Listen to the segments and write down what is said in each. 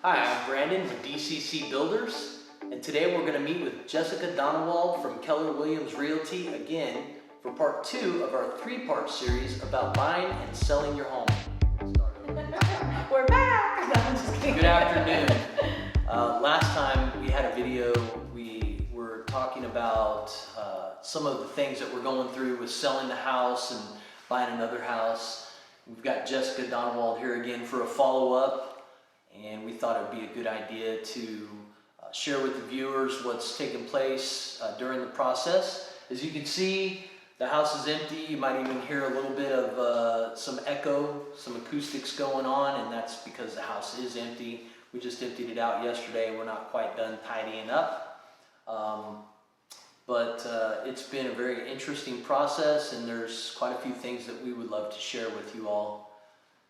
Hi, I'm Brandon with DCC Builders, and today we're going to meet with Jessica Donawald from Keller Williams Realty again for part 2 of our 3-part series about buying and selling your home. We're back! No, I'm just kidding. Good afternoon. Last time we had a video, we were talking about some of the things that we're going through with selling the house and buying another house. We've got Jessica Donawald here again for a follow-up. And we thought it would be a good idea to share with the viewers what's taken place during the process. As you can see, the house is empty. You might even hear a little bit of some echo, some acoustics going on, and that's because the house is empty. We just emptied it out yesterday. We're not quite done tidying up. But it's been a very interesting process, and there's quite a few things that we would love to share with you all.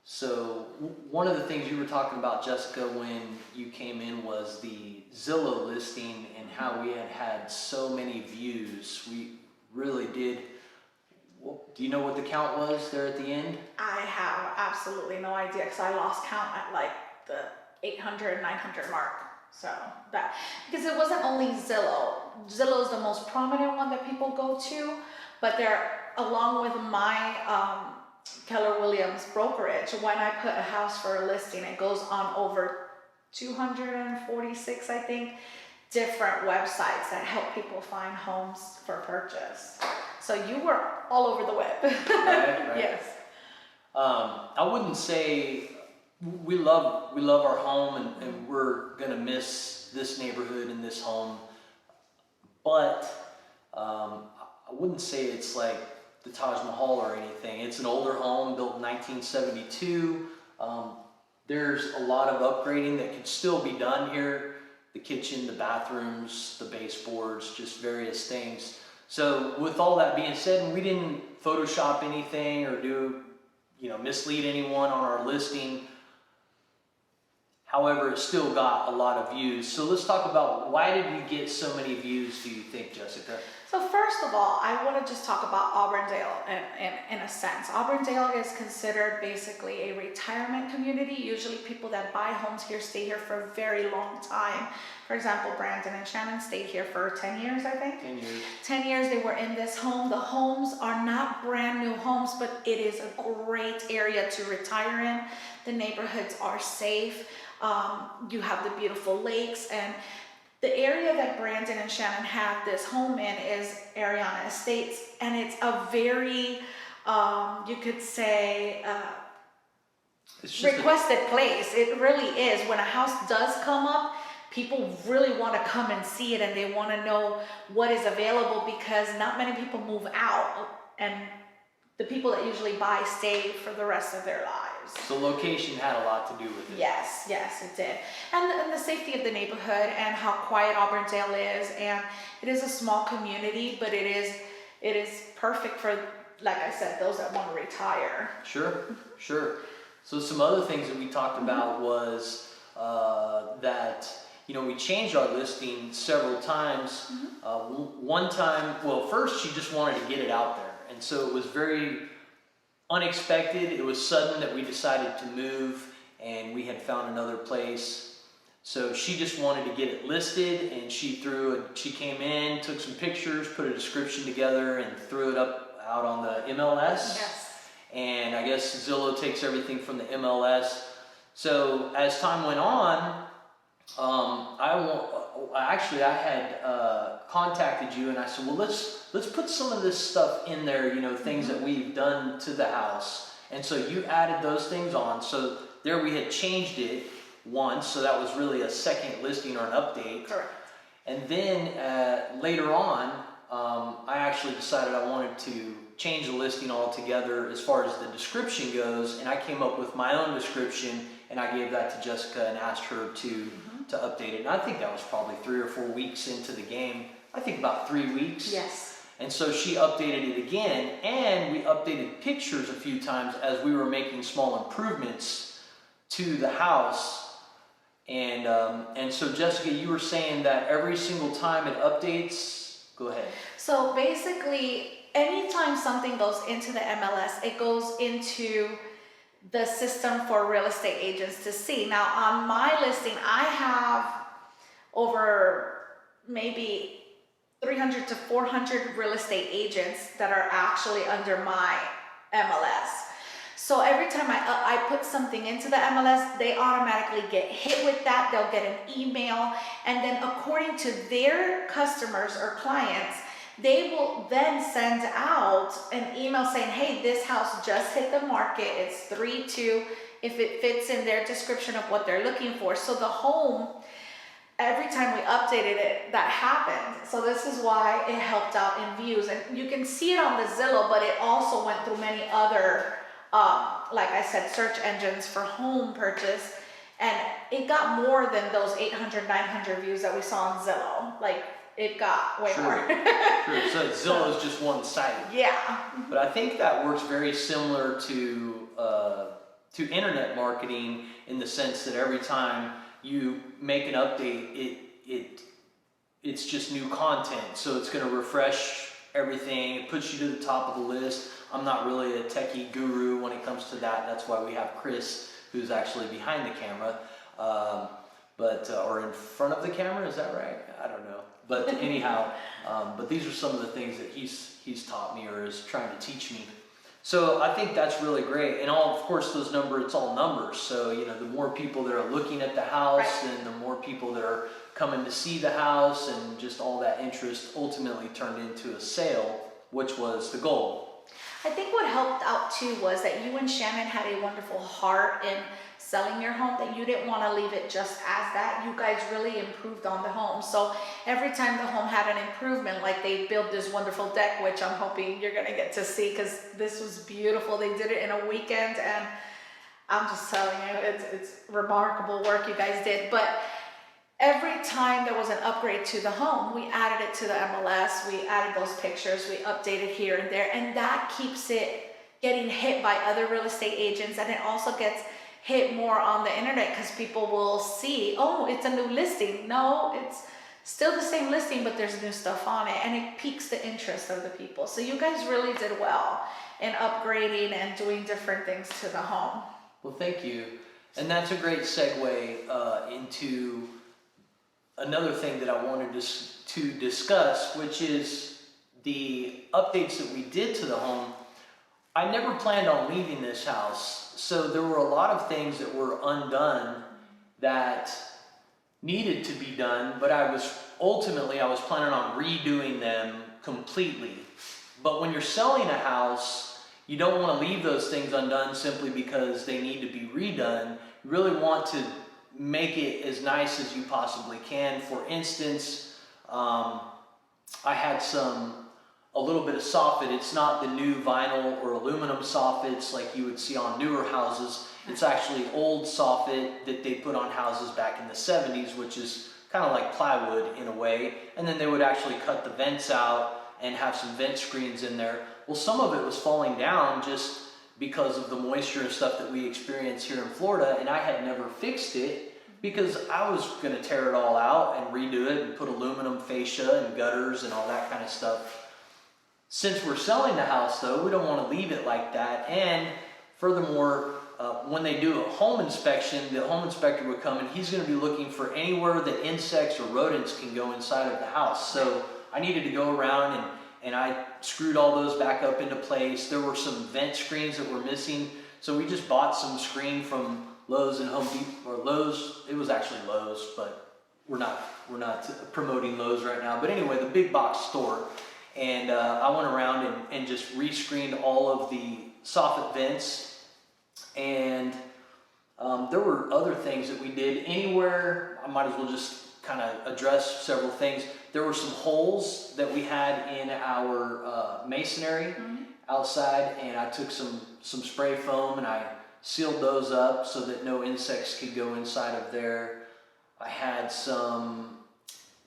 So one of the things you were talking about, Jessica, when you came in was the Zillow listing and how we had so many views. We really did. Do you know what the count was there at the end? I have absolutely no idea because I lost count at like the 800, 900 mark. So that, because it wasn't only Zillow. Zillow is the most prominent one that people go to, but they're, along with my Keller Williams brokerage, when I put a house for a listing, it goes on over 246, I think, different websites that help people find homes for purchase. So you were all over the web. Right. Yes. I wouldn't say we love our home and we're gonna miss this neighborhood and this home, but I wouldn't say it's like the Taj Mahal or anything. It's an older home built in 1972. There's a lot of upgrading that could still be done here. The kitchen, the bathrooms, the baseboards, just various things. So with all that being said, we didn't Photoshop anything or do, mislead anyone on our listing. However, it still got a lot of views. So let's talk about, why did we get so many views, do you think, Jessica? So first of all, I want to just talk about Auburndale in a sense. Auburndale is considered basically a retirement community. Usually people that buy homes here stay here for a very long time. For example, Brandon and Shannon stayed here for 10 years, I think. 10 years. 10 years they were in this home. The homes are not brand new homes, but it is a great area to retire in. The neighborhoods are safe. You have the beautiful lakes, and the area that Brandon and Shannon have this home in is Ariana Estates, and it's a very, you could say, requested place. It really is. When a house does come up, people really want to come and see it, and they want to know what is available because not many people move out, and the people that usually buy stay for the rest of their lives. So location had a lot to do with it. Yes, it did. And the safety of the neighborhood and how quiet Auburndale is. And it is a small community, but it is perfect for, like I said, those that want to retire. Sure. So some other things that we talked about was that, we changed our listing several times. One time, well, first she just wanted to get it out there. And so it was very unexpected. It was sudden that we decided to move, and we had found another place. So she just wanted to get it listed, and she came in, took some pictures, put a description together, and threw it out on the MLS. Yes. And I guess Zillow takes everything from the MLS. So as time went on, I had contacted you, and I said, well, let's put some of this stuff in there, things that we've done to the house. And so you added those things on. So there we had changed it once, so that was really a second listing or an update. Correct. And then later on, I actually decided I wanted to change the listing altogether as far as the description goes, and I came up with my own description, and I gave that to Jessica and asked her to update it. And I think that was probably 3 or 4 weeks into the game. I think about 3 weeks. Yes. And so she updated it again, and we updated pictures a few times as we were making small improvements to the house. And so Jessica, you were saying that every single time it updates, go ahead. So basically, anytime something goes into the MLS, it goes into the system for real estate agents to see. Now on my listing, I have over maybe 300 to 400 real estate agents that are actually under my MLS. So every time I put something into the MLS, they automatically get hit with that. They'll get an email, and then according to their customers or clients, they will then send out an email saying, hey, this house just hit the market. It's 3-2, if it fits in their description of what they're looking for. So the home, every time we updated it, that happened. So this is why it helped out in views. And you can see it on the Zillow, but it also went through many other, like I said, search engines for home purchase. And it got more than those 800, 900 views that we saw on Zillow. Like, it got way more. Sure. So Zillow is just one site. Yeah. But I think that works very similar to internet marketing, in the sense that every time you make an update, it's just new content. So it's going to refresh everything. It puts you to the top of the list. I'm not really a techie guru when it comes to that. That's why we have Chris, who's actually behind the camera, or in front of the camera. Is that right? I don't know. But anyhow, but these are some of the things that he's taught me, or is trying to teach me. So I think that's really great. And of course, those numbers, it's all numbers. So, the more people that are looking at the house, Right. and the more people that are coming to see the house, and just all that interest ultimately turned into a sale, which was the goal. I think what helped out too was that you and Shannon had a wonderful heart in selling your home, that you didn't want to leave it just as that. You guys really improved on the home. So every time the home had an improvement, like they built this wonderful deck, which I'm hoping you're going to get to see, because this was beautiful. They did it in a weekend, and I'm just telling you, it's remarkable work you guys did. But every time there was an upgrade to the home, we added it to the MLS, we added those pictures, we updated here and there, and that keeps it getting hit by other real estate agents, and it also gets hit more on the internet, because people will see, oh, it's a new listing. No, it's still the same listing, but there's new stuff on it, and it piques the interest of the people. So you guys really did well in upgrading and doing different things to the home. Well, thank you. And that's a great segue into another thing that I wanted to discuss, which is the updates that we did to the home. I never planned on leaving this house, so there were a lot of things that were undone that needed to be done, but I was planning on redoing them completely. But when you're selling a house, you don't want to leave those things undone simply because they need to be redone. You really want to make it as nice as you possibly can. For instance, I had a little bit of soffit. It's not the new vinyl or aluminum soffits like you would see on newer houses. It's actually old soffit that they put on houses back in the 70s, which is kind of like plywood in a way. And then they would actually cut the vents out and have some vent screens in there. Well, some of it was falling down just because of the moisture and stuff that we experience here in Florida, and I had never fixed it because I was going to tear it all out and redo it and put aluminum fascia and gutters and all that kind of stuff. Since we're selling the house, though, we don't want to leave it like that. And furthermore, when they do a home inspection, the home inspector would come and he's going to be looking for anywhere that insects or rodents can go inside of the house. So I needed to go around and I screwed all those back up into place. There were some vent screens that were missing, so we just bought some screen from Lowe's and Home Depot, or Lowe's. It was actually Lowe's, but we're not promoting Lowe's right now. But anyway, the big box store, and I went around and just re-screened all of the soffit vents, and there were other things that we did. Anywhere, I might as well just kind of address several things. There were some holes that we had in our masonry outside, and I took some spray foam and I sealed those up so that no insects could go inside of there. I had some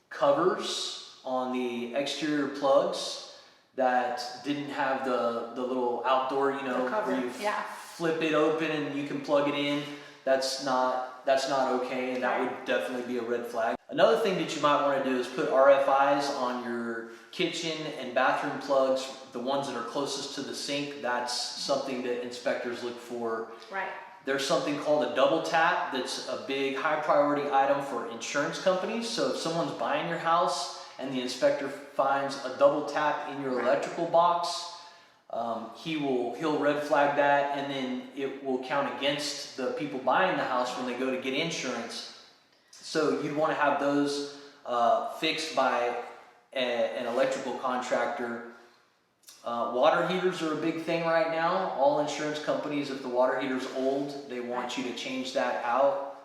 covers on the exterior plugs that didn't have the little outdoor, where you flip it open and you can plug it in. That's not okay, and that would definitely be a red flag. Another thing that you might want to do is put RFIs on your kitchen and bathroom plugs, the ones that are closest to the sink. That's something that inspectors look for. Right. There's something called a double tap that's a big high priority item for insurance companies. So if someone's buying your house and the inspector finds a double tap in your electrical box, he'll red flag that, and then it will count against the people buying the house when they go to get insurance. So you'd want to have those fixed by an electrical contractor. Water heaters are a big thing right now. All insurance companies, if the water heater's old, they want you to change that out.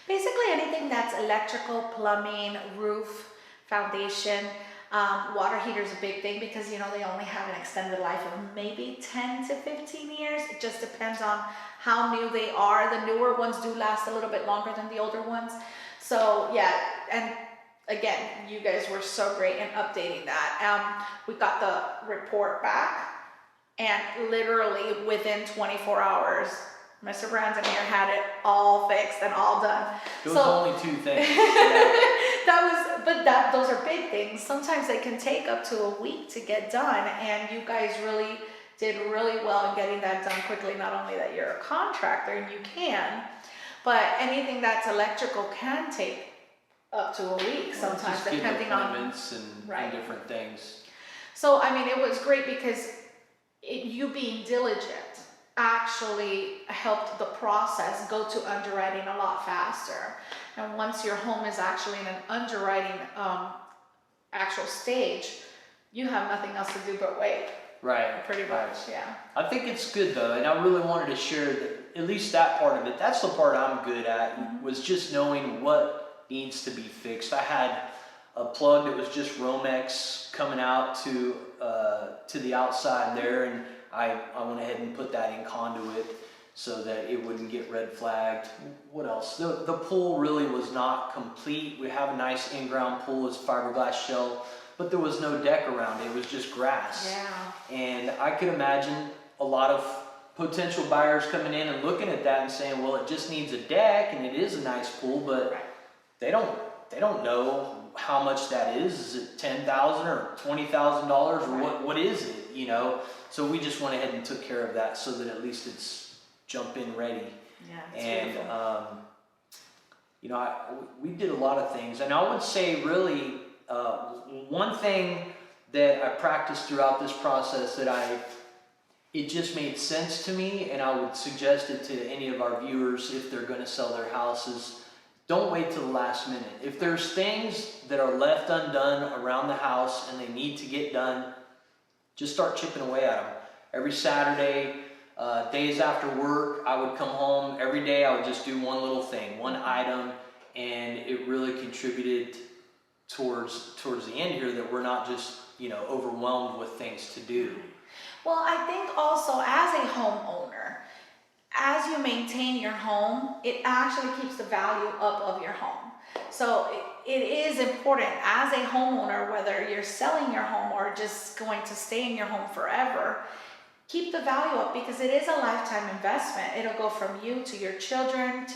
Basically anything that's electrical, plumbing, roof, foundation. Water heater is a big thing because, they only have an extended life of maybe 10 to 15 years. It just depends on how new they are. The newer ones do last a little bit longer than the older ones. So yeah, and again, you guys were so great in updating that. We got the report back, and literally within 24 hours, Mr. Brandenmere had it all fixed and all done. It was only 2 things. Yeah. Those are big things. Sometimes they can take up to a week to get done, and you guys really did really well in getting that done quickly. Not only that you're a contractor and you can, but anything that's electrical can take up to a week sometimes, just depending on appointments and different things. So it was great because you being diligent actually helped the process go to underwriting a lot faster. And once your home is actually in an underwriting actual stage, you have nothing else to do but wait. Right. Pretty much, yeah. I think it's good though, and I really wanted to share that, at least that part of it. That's the part I'm good at, was just knowing what needs to be fixed. I had a plug that was just Romex coming out to the outside there, and I went ahead and put that in conduit so that it wouldn't get red flagged. What else? The pool really was not complete. We have a nice in-ground pool. It's fiberglass shell, but there was no deck around it. It was just grass. Yeah. And I could imagine a lot of potential buyers coming in and looking at that and saying, well, it just needs a deck and it is a nice pool, but they don't know how much that is. Is it $10,000 or $20,000 or what is it, So we just went ahead and took care of that so that at least it's jump in ready. Yeah, and beautiful. we did a lot of things, and I would say really one thing that I practiced throughout this process that it just made sense to me, and I would suggest it to any of our viewers if they're going to sell their houses. Don't wait till the last minute. If there's things that are left undone around the house and they need to get done, just start chipping away at them. Every Saturday, days after work, I would come home. Every day I would just do one little thing, one item, and it really contributed towards the end here that we're not just, overwhelmed with things to do. Well, I think also as a homeowner, as you maintain your home, it actually keeps the value up of your home. So it is important as a homeowner, whether you're selling your home or just going to stay in your home forever, keep the value up because it is a lifetime investment. It'll go from you to your children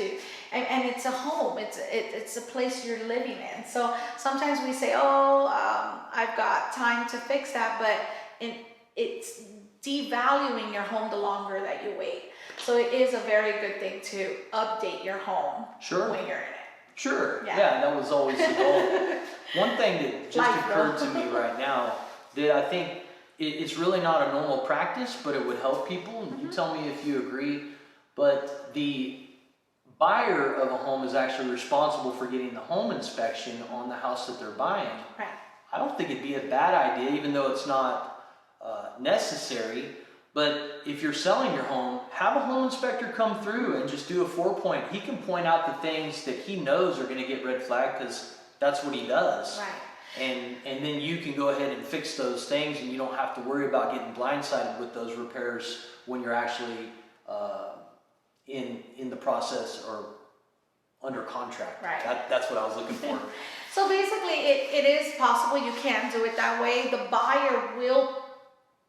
and it's a home. It's a place you're living in. So sometimes we say, I've got time to fix that, but it's devaluing your home the longer that you wait. So it is a very good thing to update your home when you're in it. Sure. Yeah, that was always the goal. One thing that just occurred to me right now that I think it's really not a normal practice, but it would help people. And you tell me if you agree. But the buyer of a home is actually responsible for getting the home inspection on the house that they're buying. Right. I don't think it'd be a bad idea, even though it's not necessary. But if you're selling your home, have a home inspector come through and just do a 4-point. He can point out the things that he knows are going to get red flagged because that's what he does. Right. And then you can go ahead and fix those things, and you don't have to worry about getting blindsided with those repairs when you're actually in the process or under contract. Right. That's what I was looking for. So basically, it is possible you can do it that way. The buyer will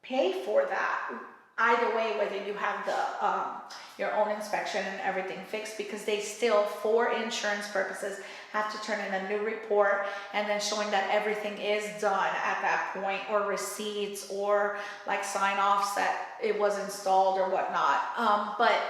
pay for that either way, whether you have the your own inspection and everything fixed, because they still, for insurance purposes, have to turn in a new report and then showing that everything is done at that point, or receipts, or like sign-offs that it was installed or whatnot. But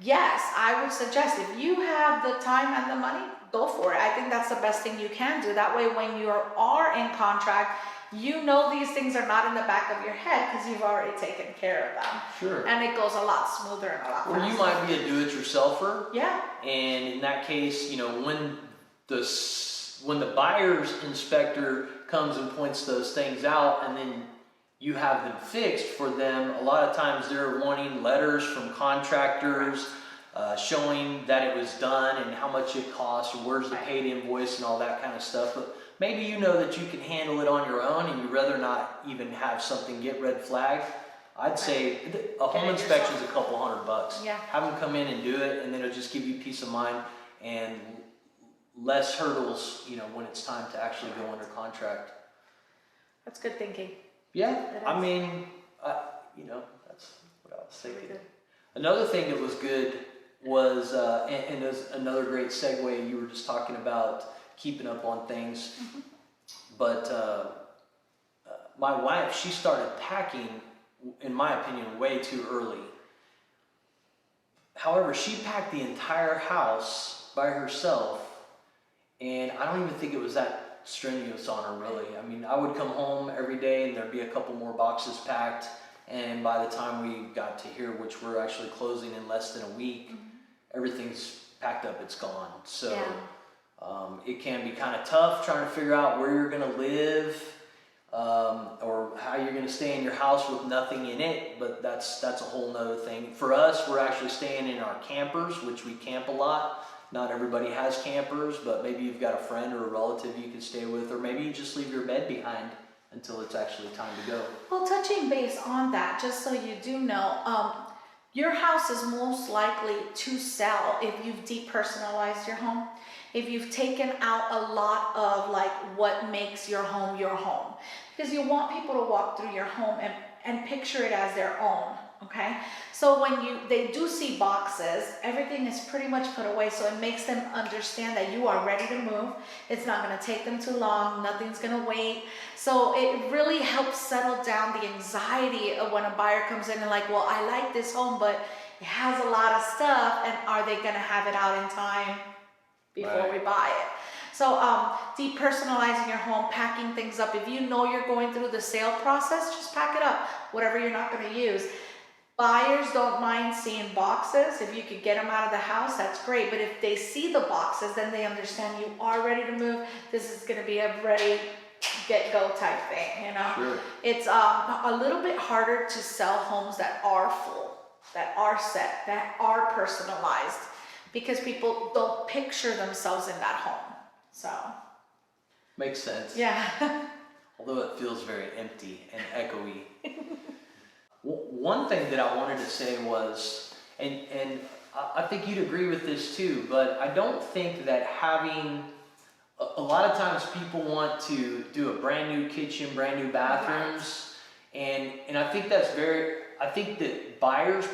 yes, I would suggest, if you have the time and the money, go for it. I think that's the best thing you can do. That way, when you are in contract, you know these things are not in the back of your head because you've already taken care of them. Sure. And it goes a lot smoother and a lot faster. Or you might be a do-it-yourselfer. Yeah. And in that case, you know, when the buyer's inspector comes and points those things out, and then you have them fixed for them, a lot of times they're wanting letters from contractors showing that it was done and how much it costs, or where's the paid invoice and all that kind of stuff. But maybe you know that you can handle it on your own and you'd rather not even have something get red flagged. I'd say a home inspection is a couple $100. Yeah. Have them come in and do it, and then it'll just give you peace of mind and less hurdles, you know, when it's time to actually go under contract. That's good thinking. Yeah, I mean, you know, that's what I was thinking. Another thing that was good was, and there's another great segue, you were just talking about keeping up on things. Mm-hmm. But my wife, she started packing, in my opinion, way too early. However, she packed the entire house by herself, and I don't even think it was that strenuous on her, really. I mean, I would come home every day and there'd be a couple more boxes packed, and by the time we got to here, which we're actually closing in less than a week, mm-hmm. everything's packed up, it's gone. So it can be kind of tough trying to figure out where you're going to live, or how you're going to stay in your house with nothing in it, but that's a whole nother thing. For us, we're actually staying in our campers, which we camp a lot. Not everybody has campers, but maybe you've got a friend or a relative you can stay with, or maybe you just leave your bed behind until it's actually time to go. Well, touching base on that, just so you do know, your house is most likely to sell if you've depersonalized your home, if you've taken out a lot of like what makes your home, because you want people to walk through your home and picture it as their own. Okay, so when they do see boxes, everything is pretty much put away, so it makes them understand that you are ready to move. It's not going to take them too long, nothing's going to wait. So it really helps settle down the anxiety of when a buyer comes in and like, well, I like this home, but it has a lot of stuff, and are they going to have it out in time before we buy it? So depersonalizing your home, packing things up. If you know you're going through the sale process, just pack it up, whatever you're not going to use. Buyers don't mind seeing boxes. If you could get them out of the house, that's great. But if they see the boxes, then they understand you are ready to move. This is going to be a ready, get-go type thing, you know? Sure. It's a little bit harder to sell homes that are full, that are set, that are personalized, because people don't picture themselves in that home. So. Makes sense. Yeah. Although it feels very empty and echoey. One thing that I wanted to say was, and I think you'd agree with this too, but I don't think that having, a lot of times people want to do a brand new kitchen, brand new bathrooms, and I think I think that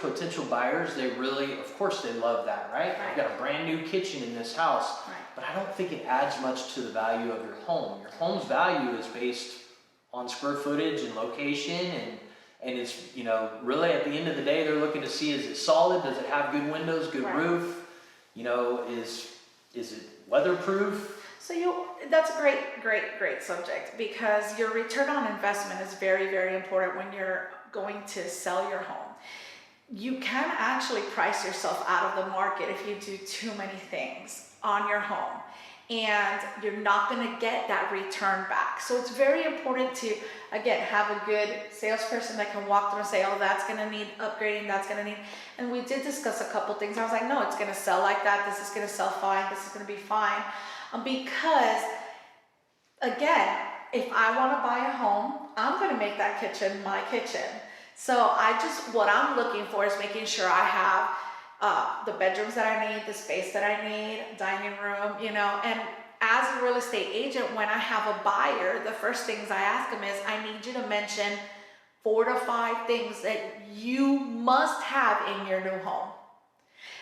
potential buyers, they really, of course they love that, right? I've got a brand new kitchen in this house, but I don't think it adds much to the value of your home. Your home's value is based on square footage and location, and it's, you know, really at the end of the day, they're looking to see, is it solid? Does it have good windows, good roof? You know, is it weatherproof? So that's a great subject, because your return on investment is very, very important when you're going to sell your home. You can actually price yourself out of the market if you do too many things on your home, and you're not going to get that return back. So it's very important to, again, have a good salesperson that can walk through and say, oh, that's going to need upgrading, that's going to need, and we did discuss a couple things. I was like, no, it's going to sell like that. This is going to sell fine. This is going to be fine. Because again, if I want to buy a home, I'm going to make that kitchen my kitchen. So what I'm looking for is making sure I have the bedrooms that I need, the space that I need, dining room, you know. And as a real estate agent, when I have a buyer, the first things I ask them is, I need you to mention 4 to 5 things that you must have in your new home.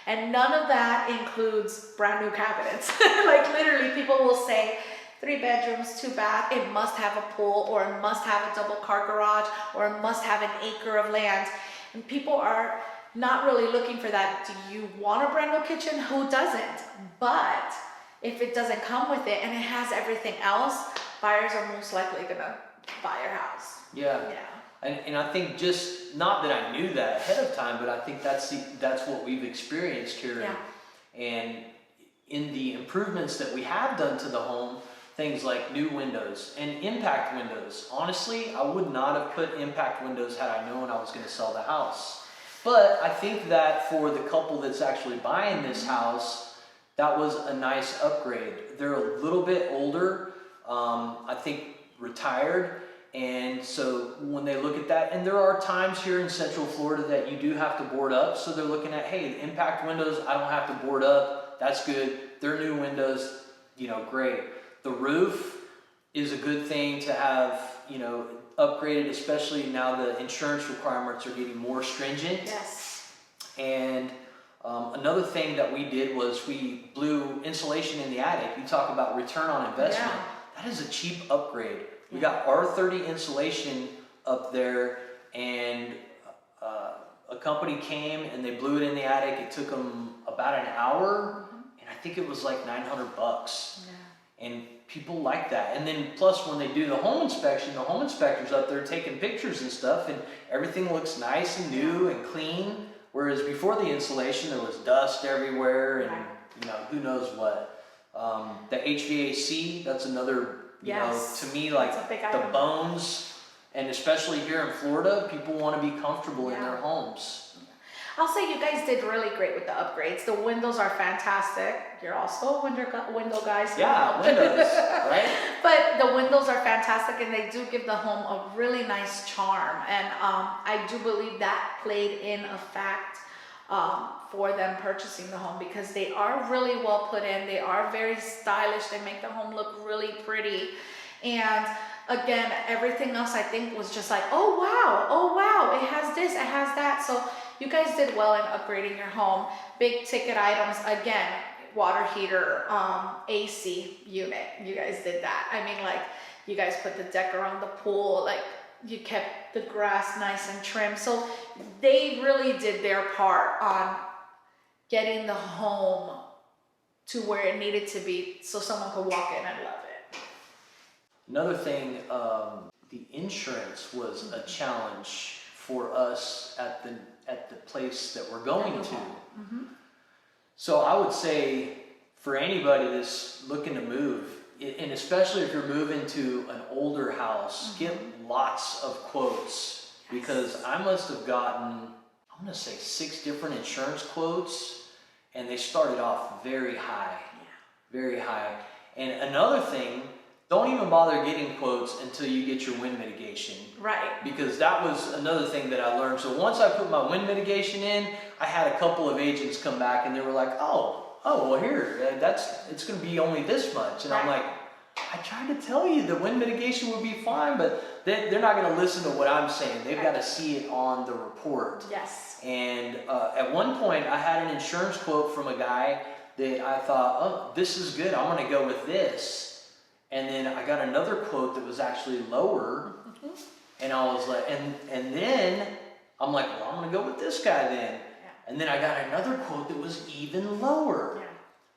And none of that includes brand new cabinets. Like literally people will say 3 bedrooms, 2 bath, it must have a pool, or it must have a double car garage, or it must have an acre of land. And people are not really looking for that. Do you want a brand new kitchen? Who doesn't? But if it doesn't come with it and it has everything else, buyers are most likely gonna buy your house. Yeah. Yeah. And I think just, not that I knew that ahead of time, but I think that's what we've experienced here. Yeah. And in the improvements that we have done to the home, things like new windows and impact windows. Honestly, I would not have put impact windows had I known I was going to sell the house. But I think that for the couple that's actually buying this house, that was a nice upgrade. They're a little bit older, I think retired. And so when they look at that, and there are times here in Central Florida that you do have to board up. So they're looking at, hey, the impact windows, I don't have to board up. That's good. They're new windows, you know, great. The roof is a good thing to have, you know, upgraded, especially now the insurance requirements are getting more stringent. Yes. And another thing that we did was we blew insulation in the attic. You talk about return on investment. Yeah. That is a cheap upgrade. We got R30 insulation up there, and a company came and they blew it in the attic. It took them about an hour, and I think it was like $900. Yeah. And people like that. And then plus when they do the home inspection, the home inspector's up there taking pictures and stuff, and everything looks nice and new and clean. Whereas before the insulation, there was dust everywhere, and you know, who knows what. The HVAC, that's another, you know, to me, like the bones, and especially here in Florida, people want to be comfortable in their homes. I'll say you guys did really great with the upgrades. The windows are fantastic. You're also a window guy. So yeah, windows, right? But the windows are fantastic, and they do give the home a really nice charm. And I do believe that played in a fact for them purchasing the home, because they are really well put in. They are very stylish. They make the home look really pretty. And again, everything else I think was just like, oh wow, it has this, it has that. So you guys did well in upgrading your home. Big ticket items, again, water heater, AC unit. You guys did that. I mean, like, you guys put the deck around the pool, like you kept the grass nice and trim. So they really did their part on getting the home to where it needed to be so someone could walk in and love it. Another thing, the insurance was a challenge for us at the place that we're going to. So I would say for anybody that's looking to move, and especially if you're moving to an older house, get lots of quotes, because I must have gotten, I'm gonna say 6 different insurance quotes, and they started off very high, very high. And another thing, don't even bother getting quotes until you get your wind mitigation. Right. Because that was another thing that I learned. So once I put my wind mitigation in, I had a couple of agents come back and they were like, oh, well here, it's gonna be only this much. And I'm like, I tried to tell you the wind mitigation would be fine, but they're not gonna listen to what I'm saying. They've gotta see it on the report. Yes. And at one point I had an insurance quote from a guy that I thought, oh, this is good, I'm gonna go with this. And then I got another quote that was actually lower, and I was like, and then I'm like, well, I'm gonna go with this guy then. And then I got another quote that was even lower.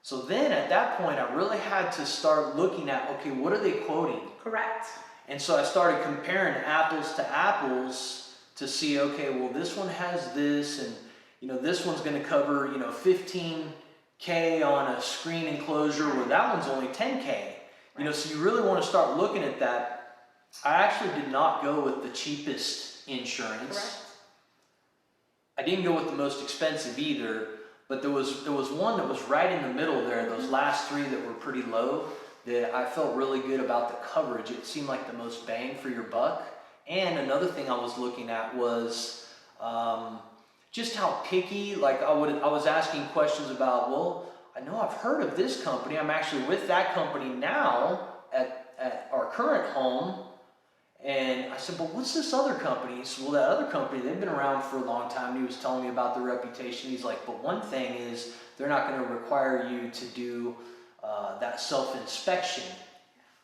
So then at that point, I really had to start looking at, okay, what are they quoting? Correct. And so I started comparing apples to apples to see, okay, well, this one has this, and you know, this one's gonna cover, you know, $15K on a screen enclosure, where that one's only $10K. You know, so you really want to start looking at that. I actually did not go with the cheapest insurance. Correct. I didn't go with the most expensive either, but there was one that was right in the middle there, those last 3 that were pretty low, that I felt really good about the coverage. It seemed like the most bang for your buck. And another thing I was looking at was just how picky, like I was asking questions about, well, I know I've heard of this company. I'm actually with that company now at our current home. And I said, but what's this other company? He said, well, that other company, they've been around for a long time. He was telling me about their reputation. He's like, but one thing is they're not going to require you to do that self-inspection.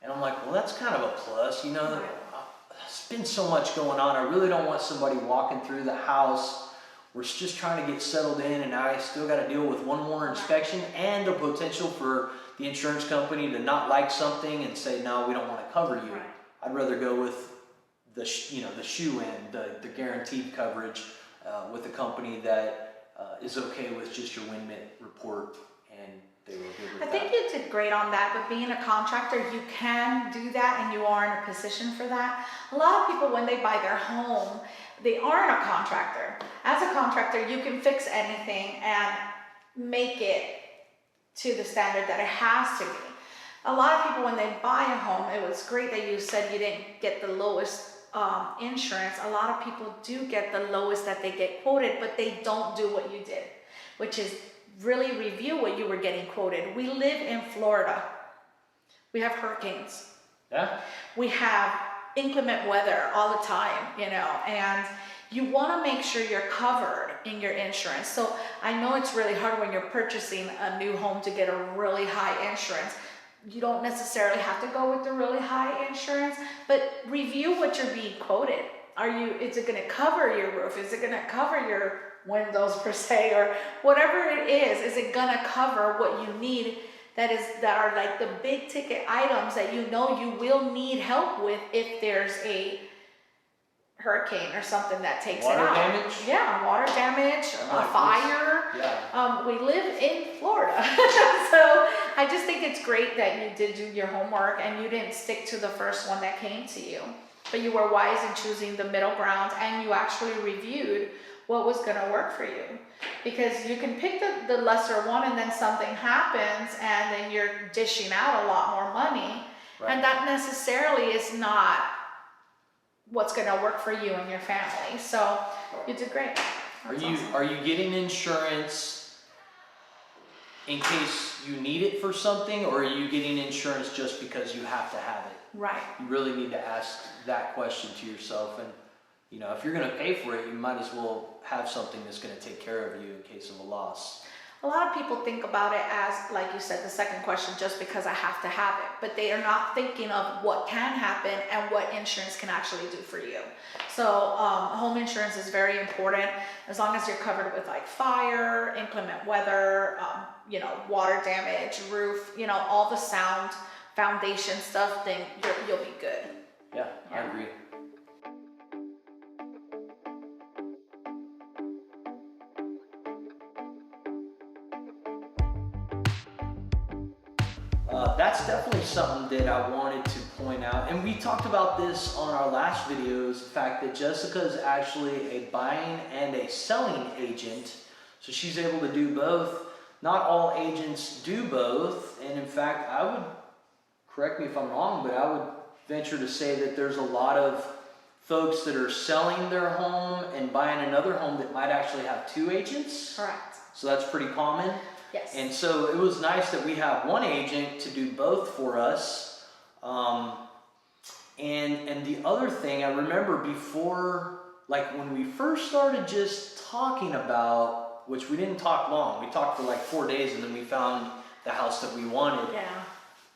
And I'm like, well, that's kind of a plus. You know, there's been so much going on. I really don't want somebody walking through the house. We're just trying to get settled in, and I still got to deal with one more inspection and the potential for the insurance company to not like something and say, no, we don't want to cover you. Right. I'd rather go with the shoe end, the guaranteed coverage with a company that is okay with just your wind mitt report, and they were good with that. I think you did great on that, but being a contractor, you can do that and you are in a position for that. A lot of people, when they buy their home, they aren't a contractor. As a contractor, you can fix anything and make it to the standard that it has to be. A lot of people, when they buy a home, it was great that you said you didn't get the lowest insurance. A lot of people do get the lowest that they get quoted, but they don't do what you did, which is really review what you were getting quoted. We live in Florida. We have hurricanes. Yeah. We have inclement weather all the time, and you want to make sure you're covered in your insurance. So I know it's really hard when you're purchasing a new home to get a really high insurance. You don't necessarily have to go with the really high insurance, but review what you're being quoted. Is it going to cover your roof? Is it going to cover your windows per se, or whatever it is? Is it going to cover what you need that are like the big ticket items that you will need help with if there's a hurricane or something that takes it out? Water damage? Yeah, water damage, a fire. Yeah. We live in Florida. So I just think it's great that you did do your homework and you didn't stick to the first one that came to you. But you were wise in choosing the middle ground, and you actually reviewed what was going to work for you. Because you can pick the lesser one and then something happens and then you're dishing out a lot more money. Right. And that necessarily is not what's going to work for you and your family. So you did great. That's awesome. Are you getting insurance in case you need it for something, or are you getting insurance just because you have to have it? Right. You really need to ask that question to yourself. And if you're going to pay for it, you might as well have something that's going to take care of you in case of a loss. A lot of people think about it as, like you said, the second question, just because I have to have it, but they are not thinking of what can happen and what insurance can actually do for you. So home insurance is very important, as long as you're covered with like fire, inclement weather, water damage, roof, all the sound, foundation stuff, then you'll be good. Yeah, I agree. That's definitely something that I wanted to point out, and we talked about this on our last videos, the fact that Jessica is actually a buying and a selling agent, so she's able to do both. Not all agents do both, and in fact, I would, correct me if I'm wrong, but I would venture to say that there's a lot of folks that are selling their home and buying another home that might actually have two agents. Correct. So that's pretty common. Yes. And so it was nice that we have one agent to do both for us. And the other thing, I remember before, like when we first started just talking about, which we didn't talk long, we talked for like 4 days and then we found the house that we wanted. Yeah.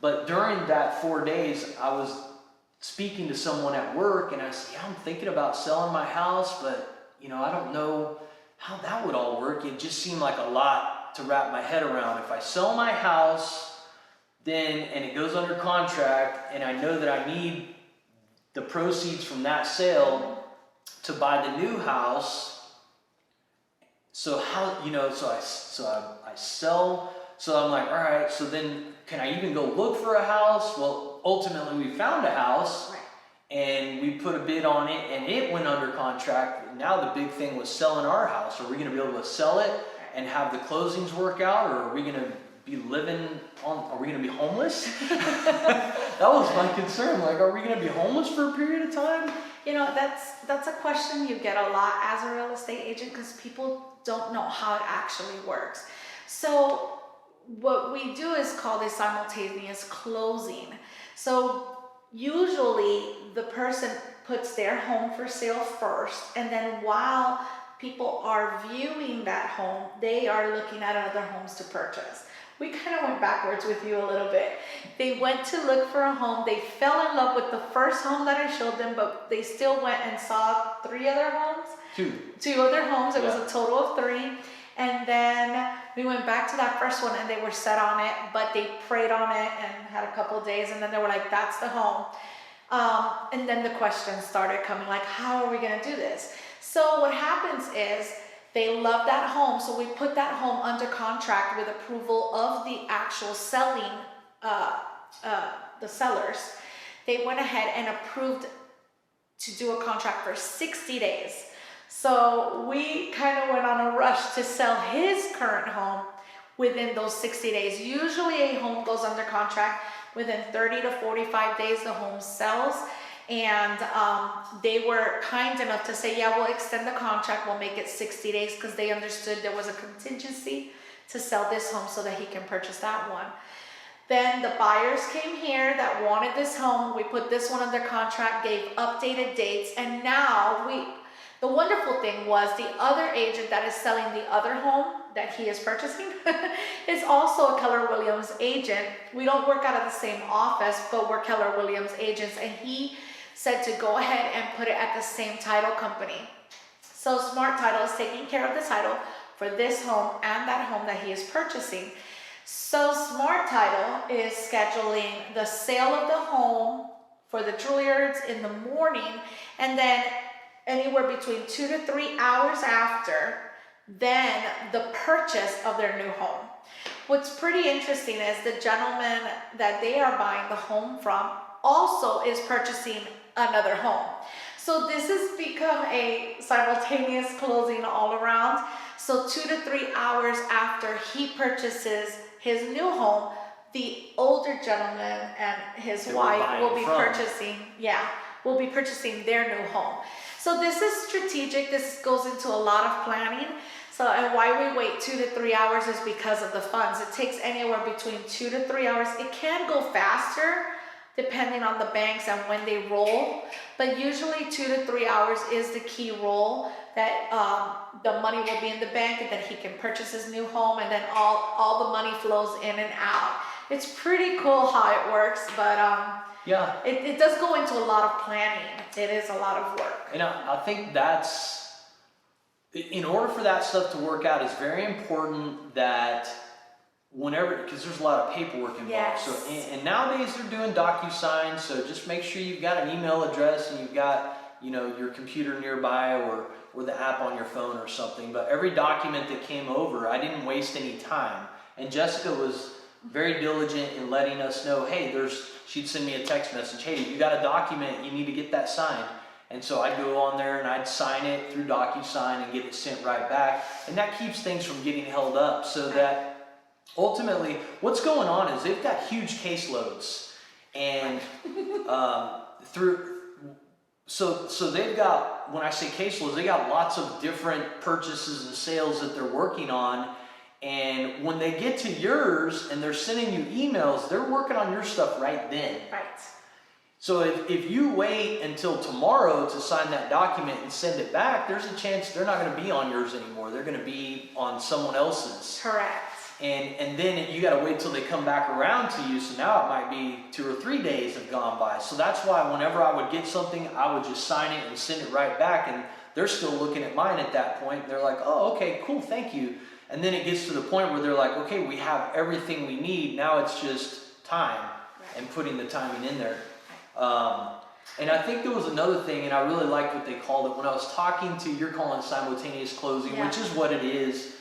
But during that 4 days, I was speaking to someone at work and I said, yeah, I'm thinking about selling my house, but I don't know how that would all work. It just seemed like a lot to wrap my head around. If I sell my house, and it goes under contract, and I know that I need the proceeds from that sale to buy the new house. So how, I sell. So I'm like, all right. So then, can I even go look for a house? Well, ultimately, we found a house. Right. And we put a bid on it, and it went under contract. Now the big thing was selling our house. Are we going to be able to sell it and have the closings work out, or are we going to be are we going to be homeless? That was my concern. Like, are we going to be homeless for a period of time? That's a question you get a lot as a real estate agent, because people don't know how it actually works. So what we do is called a simultaneous closing. So usually the person puts their home for sale first, and then while people are viewing that home, they are looking at other homes to purchase. We kind of went backwards with you a little bit. They went to look for a home. They fell in love with the first home that I showed them, but they still went and saw 3 other homes. Two other homes. It was a total of 3. And then we went back to that first one and they were set on it, but they prayed on it and had a couple of days, and then they were like, that's the home. And then the questions started coming, like, how are we going to do this? So what happens is they love that home, so we put that home under contract with approval of the actual selling, the sellers. They went ahead and approved to do a contract for 60 days. So we kind of went on a rush to sell his current home within those 60 days. Usually a home goes under contract within 30 to 45 days, the home sells. And they were kind enough to say, yeah, we'll extend the contract, we'll make it 60 days, because they understood there was a contingency to sell this home so that he can purchase that one. Then the buyers came here that wanted this home. We put this one under contract, gave updated dates, and now the wonderful thing was the other agent that is selling the other home that he is purchasing is also a Keller Williams agent. We don't work out of the same office, but we're Keller Williams agents, and he said to go ahead and put it at the same title company. So Smart Title is taking care of the title for this home and that home that he is purchasing. So Smart Title is scheduling the sale of the home for the Juilliards in the morning, and then anywhere between 2 to 3 hours after, then the purchase of their new home. What's pretty interesting is the gentleman that they are buying the home from also is purchasing another home. So this has become a simultaneous closing all around. So 2 to 3 hours after he purchases his new home, the older gentleman and his wife will be purchasing their new home. So this is strategic. This goes into a lot of planning. So, and why we wait 2 to 3 hours is because of the funds. It takes anywhere between 2 to 3 hours. It can go faster depending on the banks and when they roll, but usually 2 to 3 hours is the key roll, that the money will be in the bank and that he can purchase his new home, and then all the money flows in and out. It's pretty cool how it works, but yeah, it does go into a lot of planning. It is a lot of work. And I think that's, in order for that stuff to work out, it's very important that whenever, because there's a lot of paperwork involved. Yes. So, and nowadays they're doing DocuSign, so just make sure you've got an email address and you've got, you know, your computer nearby or the app on your phone or something. But every document that came over, I didn't waste any time. And Jessica was very diligent in letting us know, hey, she'd send me a text message, hey, you got a document, you need to get that signed. And so I'd go on there and I'd sign it through DocuSign and get it sent right back. And that keeps things from getting held up, so that ultimately what's going on is they've got huge caseloads. And so they've got, when I say caseloads, they got lots of different purchases and sales that they're working on. And when they get to yours and they're sending you emails, they're working on your stuff right then. Right. So if you wait until tomorrow to sign that document and send it back, there's a chance they're not going to be on yours anymore. They're going to be on someone else's. Correct. And then you got to wait till they come back around to you. So now it might be 2 or 3 days have gone by. So that's why whenever I would get something, I would just sign it and send it right back. And they're still looking at mine at that point. They're like, oh, okay, cool, thank you. And then it gets to the point where they're like, okay, we have everything we need. Now it's just time and putting the timing in there. And I think there was another thing, and I really liked what they called it. When I was talking to, you're calling simultaneous closing, which is what it is.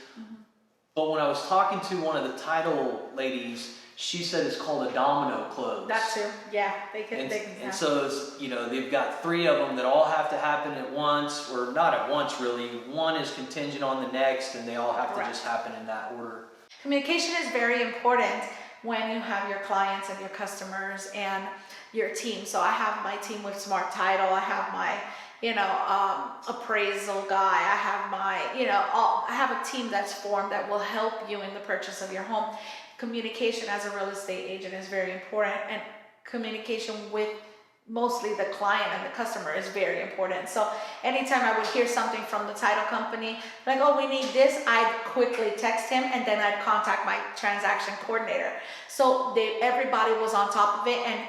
But when I was talking to one of the title ladies, she said it's called a domino close. That too, yeah. And so it's, you know, they've got 3 of them that all have to happen at once, or not at once really. One is contingent on the next, and they all have to just happen in that order. Communication is very important when you have your clients and your customers and your team. So I have my team with Smart Title. I have my, appraisal guy. I have my, I have a team that's formed that will help you in the purchase of your home. Communication as a real estate agent is very important, and communication with mostly the client and the customer is very important. So anytime I would hear something from the title company, like, oh, we need this, I'd quickly text him, and then I'd contact my transaction coordinator. So everybody was on top of it. And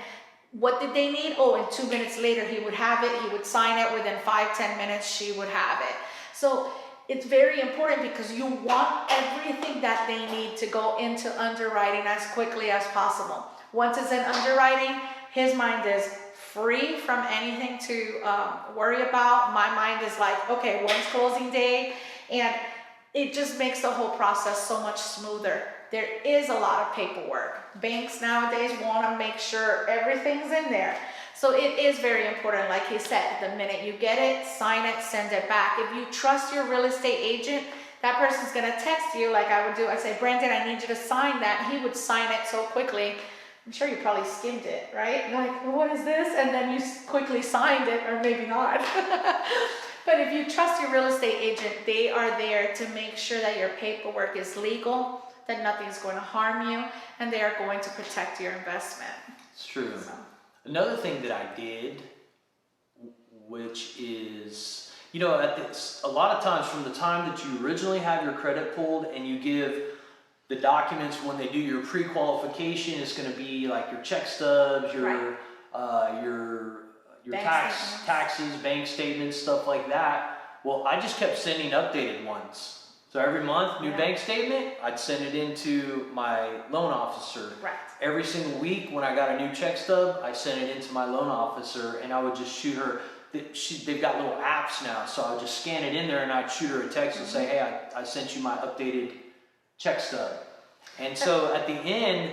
what did they need? Oh, and 2 minutes later, he would have it. He would sign it. Within 5-10 minutes, she would have it. So it's very important because you want everything that they need to go into underwriting as quickly as possible. Once it's in underwriting, his mind is free from anything to worry about. My mind is like, okay, when's closing day? And it just makes the whole process so much smoother. There is a lot of paperwork. Banks nowadays want to make sure everything's in there. So it is very important, like he said, the minute you get it, sign it, send it back. If you trust your real estate agent, that person's going to text you like I would do. I say, Brandon, I need you to sign that. He would sign it so quickly. I'm sure you probably skimmed it, right? Like, what is this? And then you quickly signed it, or maybe not. But if you trust your real estate agent, they are there to make sure that your paperwork is legal, that nothing's going to harm you, and they are going to protect your investment. It's true. So. Another thing that I did, which is, you know, a lot of times from the time that you originally have your credit pulled and you give the documents when they do your pre-qualification, it's going to be like your check stubs, your taxes, bank statements, stuff like that. Well, I just kept sending updated ones. So every month, new bank statement, I'd send it into my loan officer. Right. Every single week when I got a new check stub, I sent it into my loan officer, and I would just shoot her. They've got little apps now, so I would just scan it in there and I'd shoot her a text and say, hey, I sent you my updated check stub. And so at the end,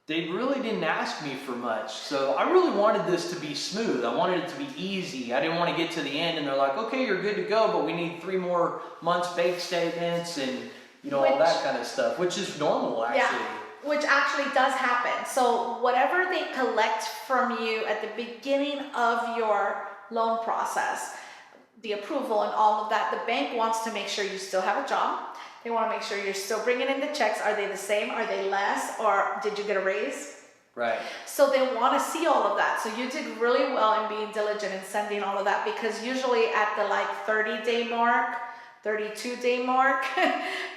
they really didn't ask me for much. So I really wanted this to be smooth. I wanted it to be easy. I didn't want to get to the end and they're like, okay, you're good to go, but we need 3 more months bank statements and, you know, all that kind of stuff, which is normal actually. Yeah, which actually does happen. So whatever they collect from you at the beginning of your loan process, the approval and all of that, the bank wants to make sure you still have a job. They want to make sure you're still bringing in the checks. Are they the same? Are they less? Or did you get a raise? Right. So they want to see all of that. So you did really well in being diligent in sending all of that, because usually at the like 30-day mark, 32-day mark,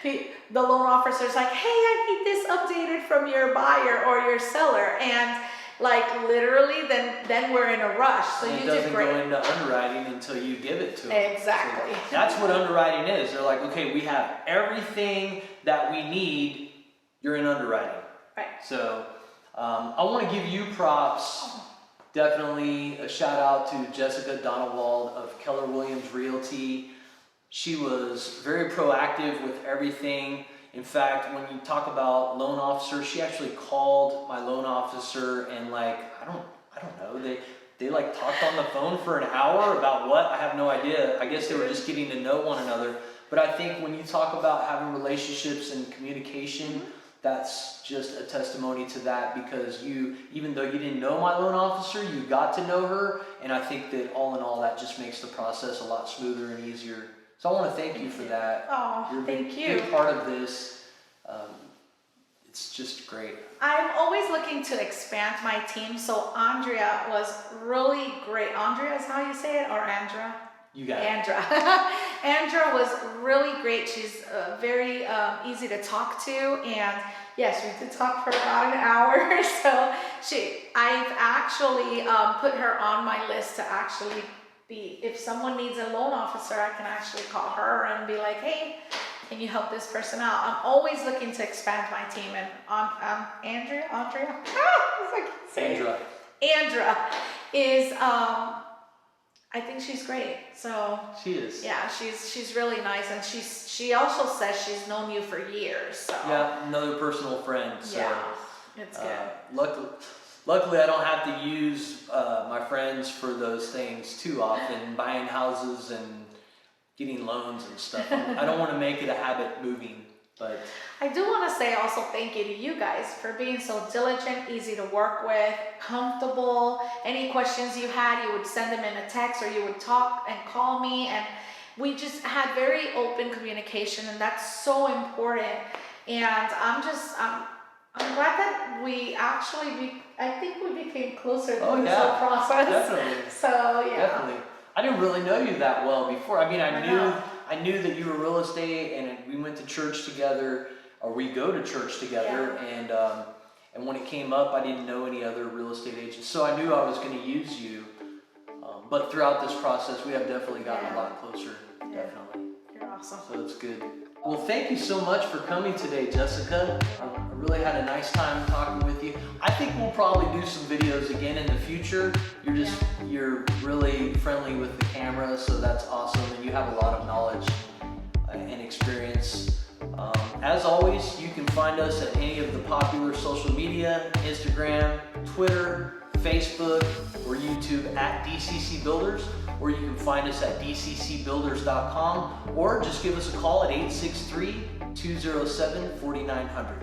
the loan officer's like, hey, I need this updated from your buyer or your seller. And like literally then we're in a rush. So you did great. It doesn't go into underwriting until you give it to them. Exactly. So that's what underwriting is. They're like, okay, we have everything that we need. You're in underwriting. Right. So I want to give you props. Definitely a shout out to Jessica Donawald of Keller Williams Realty. She was very proactive with everything. In fact, when you talk about loan officer, she actually called my loan officer and like, I don't know, they like talked on the phone for an hour about what? I have no idea. I guess they were just getting to know one another. But I think when you talk about having relationships and communication, that's just a testimony to that, because even though you didn't know my loan officer, you got to know her. And I think that all in all, that just makes the process a lot smoother and easier. So I want to thank you for that. Oh, You're thank you. a big part of this. It's just great. I'm always looking to expand my team. So Andrea was really great. Andrea is how you say it, or Andra? You got it. Andra. Andra was really great. She's very easy to talk to, and yes, we did talk for about an hour. So I've actually put her on my list to actually be, if someone needs a loan officer, I can actually call her and be like, hey, can you help this person out? I'm always looking to expand my team, and Andrea is I think she's great. So she is. Yeah, she's really nice, and she also says she's known you for years. So yeah, another personal friend. So, yeah, it's good. Luckily, I don't have to use my friends for those things too often, buying houses and getting loans and stuff. I don't want to make it a habit moving, but I do want to say also thank you to you guys for being so diligent, easy to work with, comfortable. Any questions you had, you would send them in a text, or you would talk and call me, and we just had very open communication, and that's so important. And I'm glad that we actually, I think we became closer Oh, through this yeah, whole process. definitely. So yeah. Definitely. I didn't really know you that well before. I mean, I know. I knew that you were real estate, and we went to church together, or we go to church together. And when it came up, I didn't know any other real estate agents, so I knew I was going to use you. But throughout this process, we have definitely gotten a lot closer. Yeah. Definitely. You're awesome. So it's good. Well, thank you so much for coming today, Jessica. I really had a nice time talking with you. I think we'll probably do some videos again in the future. You're really friendly with the camera, so that's awesome, and you have a lot of knowledge and experience. As always, you can find us at any of the popular social media, Instagram, Twitter, Facebook, or YouTube at DCC Builders, or you can find us at dccbuilders.com, or just give us a call at 863-207-4900.